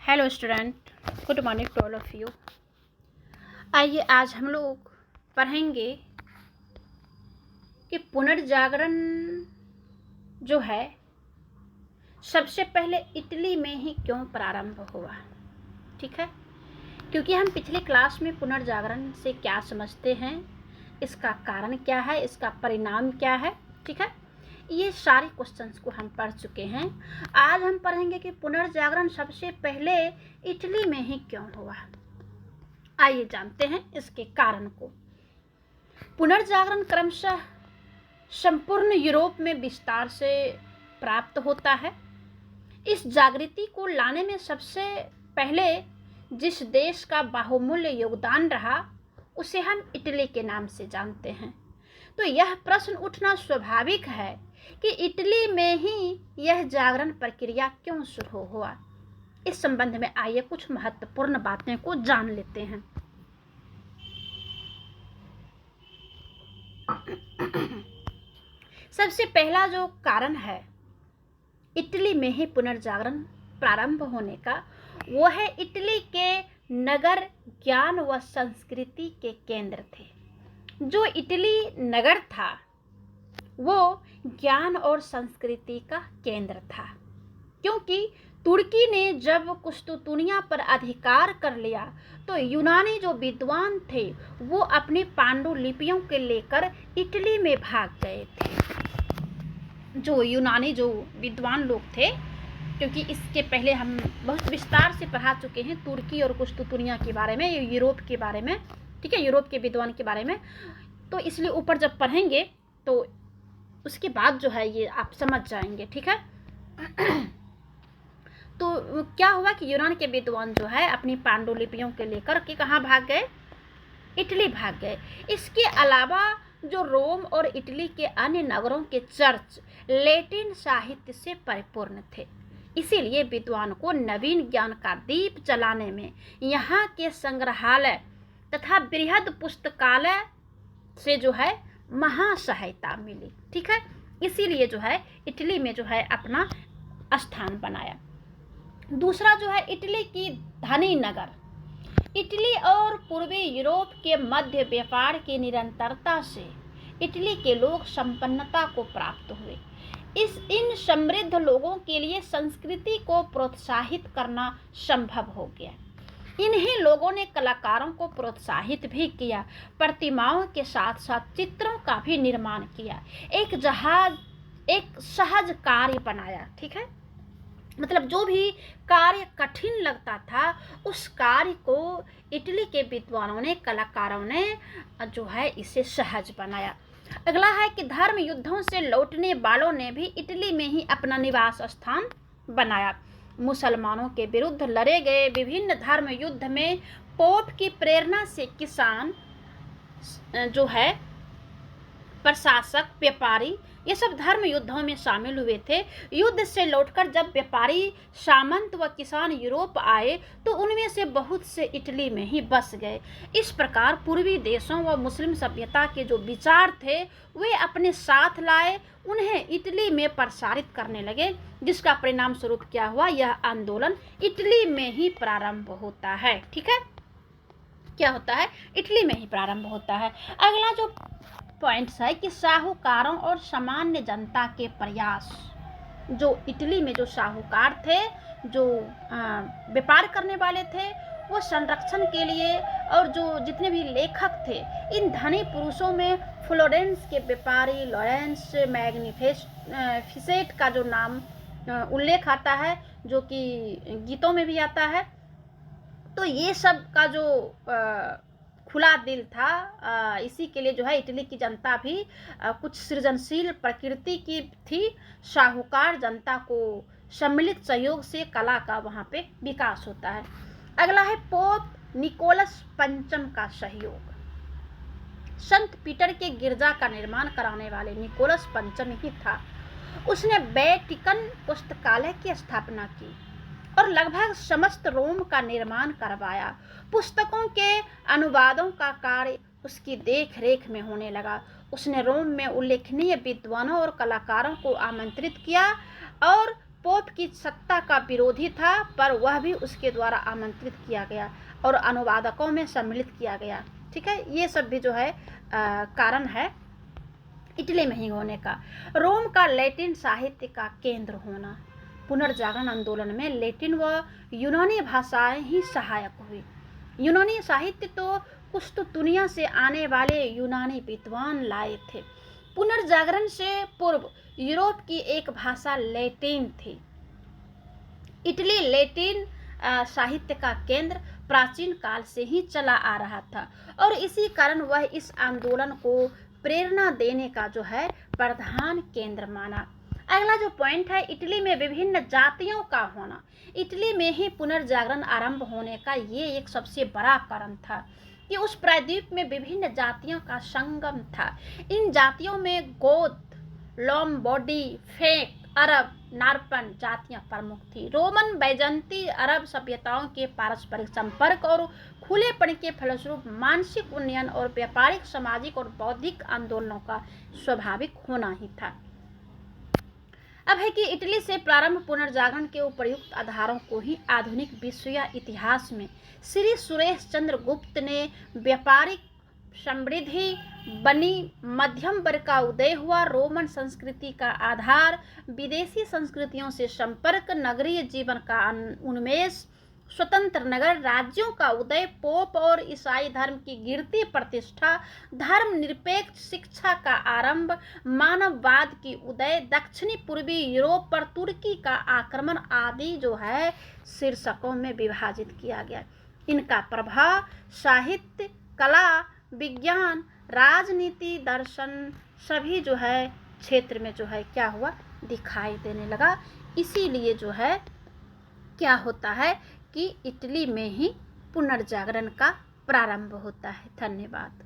Hello student, good morning to all of you. आइए आज हम लोग पढ़ेंगे कि पुनर्जागरण जो है सबसे पहले इटली में ही क्यों प्रारंभ हुआ। ठीक है, क्योंकि हम पिछले क्लास में पुनर्जागरण से क्या समझते हैं, इसका कारण क्या है, इसका परिणाम क्या है। ठीक है, ये सारे क्वेश्चंस को हम पढ़ चुके हैं। आज हम पढ़ेंगे कि पुनर्जागरण सबसे पहले इटली में ही क्यों हुआ। आइए जानते हैं इसके कारण को। पुनर्जागरण क्रमशः संपूर्ण यूरोप में विस्तार से प्राप्त होता है। इस जागृति को लाने में सबसे पहले जिस देश का बहुमूल्य योगदान रहा उसे हम इटली के नाम से जानते हैं। तो यह प्रश्न उठना स्वाभाविक है कि इटली में ही यह जागरण प्रक्रिया क्यों शुरू हुआ। इस संबंध में आइए कुछ महत्वपूर्ण बातें को जान लेते हैं। सबसे पहला जो कारण है इटली में ही पुनर्जागरण प्रारंभ होने का, वो है इटली के नगर ज्ञान व संस्कृति के केंद्र थे। जो इटली नगर था वो ज्ञान और संस्कृति का केंद्र था, क्योंकि तुर्की ने जब कुस्तुतुनिया पर अधिकार कर लिया तो यूनानी जो विद्वान थे वो अपनी पांडुलिपियों के लेकर इटली में भाग गए थे। जो यूनानी जो विद्वान लोग थे, क्योंकि इसके पहले हम बहुत विस्तार से पढ़ा चुके हैं तुर्की और कुस्तुतुनिया के बारे में, यूरोप के बारे में। ठीक है, यूरोप के विद्वान के बारे में, तो इसलिए ऊपर जब पढ़ेंगे तो उसके बाद जो है ये आप समझ जाएंगे। ठीक है, तो क्या हुआ कि यूनान के विद्वान जो है अपनी पांडुलिपियों के लेकर के कहाँ भाग गए, इटली भाग गए। इसके अलावा जो रोम और इटली के अन्य नगरों के चर्च लैटिन साहित्य से परिपूर्ण थे, इसीलिए विद्वान को नवीन ज्ञान का दीप जलाने में यहाँ के संग्रहालय तथा बृहद पुस्तकालय से जो है महासहायता मिली। ठीक है, इसीलिए जो है इटली में जो है अपना स्थान बनाया। दूसरा जो है इटली की धनी नगर। इटली और पूर्वी यूरोप के मध्य व्यापार की निरंतरता से इटली के लोग संपन्नता को प्राप्त हुए। इन समृद्ध लोगों के लिए संस्कृति को प्रोत्साहित करना संभव हो गया। इन्हीं लोगों ने कलाकारों को प्रोत्साहित भी किया, प्रतिमाओं के साथ साथ चित्रों का भी निर्माण किया, एक सहज कार्य बनाया। ठीक है, मतलब जो भी कार्य कठिन लगता था उस कार्य को इटली के विद्वानों ने, कलाकारों ने जो है इसे सहज बनाया। अगला है कि धर्म युद्धों से लौटने वालों ने भी इटली में ही अपना निवास स्थान बनाया। मुसलमानों के विरुद्ध लड़े गए विभिन्न धर्म युद्ध में पोप की प्रेरणा से किसान जो है, प्रशासक, व्यापारी, ये सब धर्म युद्धों में शामिल हुए थे। युद्ध से लौटकर जब व्यापारी, सामंत व किसान यूरोप आए तो उनमें से बहुत से इटली में ही बस गए। इस प्रकार पूर्वी देशों व मुस्लिम सभ्यता के जो विचार थे वे अपने साथ लाए, उन्हें इटली में प्रसारित करने लगे, जिसका परिणाम स्वरूप क्या हुआ, यह आंदोलन इटली में ही प्रारंभ होता है। ठीक है, क्या होता है, इटली में ही प्रारंभ होता है। अगला जो पॉइंट्स है कि साहूकारों और सामान्य जनता के प्रयास। जो इटली में जो साहूकार थे, जो व्यापार करने वाले थे, वो संरक्षण के लिए, और जो जितने भी लेखक थे, इन धनी पुरुषों में फ्लोरेंस के व्यापारी लॉरेंस मैग्निफिसेंट का जो नाम उल्लेख आता है, जो कि गीतों में भी आता है। तो ये सब का जो खुला दिल था, इसी के लिए जो है इटली की जनता भी कुछ सृजनशील प्रकृति की थी। साहूकार जनता को सम्मिलित सहयोग से कला का वहाँ पे विकास होता है। अगला है पोप निकोलस पंचम का सहयोग। संत पीटर के गिरजा का निर्माण कराने वाले निकोलस पंचम ही था। उसने वेटिकन पुस्तकालय की स्थापना की और लगभग समस्त रोम का निर्माण करवाया। पुस्तकों के अनुवादों का कार्य उसकी देख रेख में होने लगा। उसने रोम में उल्लेखनीय विद्वानों और कलाकारों को आमंत्रित किया और पोप की सत्ता का विरोधी था, पर वह भी उसके द्वारा आमंत्रित किया गया और अनुवादकों में सम्मिलित किया गया। ठीक है, ये सब भी जो है कारण है इटली में ही होने का। रोम का लैटिन साहित्य का केंद्र होना। पुनर्जागरण आंदोलन में लैटिन व यूनानी भाषाएं ही सहायक हुई। यूनानी साहित्य तो कुछ तो दुनिया से आने वाले यूनानी विद्वान लाए थे। पुनर्जागरण से पूर्व यूरोप की एक भाषा लैटिन थी। इटली लैटिन साहित्य का केंद्र प्राचीन काल से ही चला आ रहा था और इसी कारण वह इस आंदोलन को प्रेरणा देने का जो है प्रधान केंद्र माना। अगला जो पॉइंट है, इटली में विभिन्न जातियों का होना। इटली में ही पुनर्जागरण आरंभ होने का ये एक सबसे बड़ा कारण था कि उस प्रायद्वीप में विभिन्न जातियों का संगम था। इन जातियों में गोथ, लोम्बार्डी, फेक, अरब, नार्पन जातियां प्रमुख थी। रोमन, बैजंती, अरब सभ्यताओं के पारस्परिक संपर्क और खुलेपन के फलस्वरूप मानसिक उन्नयन और व्यापारिक, सामाजिक और बौद्धिक आंदोलनों का स्वाभाविक होना ही था। अब है कि इटली से प्रारंभ पुनर्जागरण के उपर्युक्त आधारों को ही आधुनिक विश्व या इतिहास में श्री सुरेश चंद्र गुप्त ने व्यापारिक समृद्धि बनी, मध्यम वर्ग का उदय हुआ, रोमन संस्कृति का आधार, विदेशी संस्कृतियों से संपर्क, नगरीय जीवन का उन्मेष, स्वतंत्र नगर राज्यों का उदय, पोप और ईसाई धर्म की गिरती प्रतिष्ठा, धर्मनिरपेक्ष शिक्षा का आरंभ, मानववाद की उदय, दक्षिणी पूर्वी यूरोप पर तुर्की का आक्रमण आदि जो है शीर्षकों में विभाजित किया गया। इनका प्रभाव साहित्य, कला, विज्ञान, राजनीति, दर्शन सभी जो है क्षेत्र में जो है क्या हुआ, दिखाई देने लगा। इसीलिए जो है क्या होता है कि इटली में ही पुनर्जागरण का प्रारंभ होता है। धन्यवाद।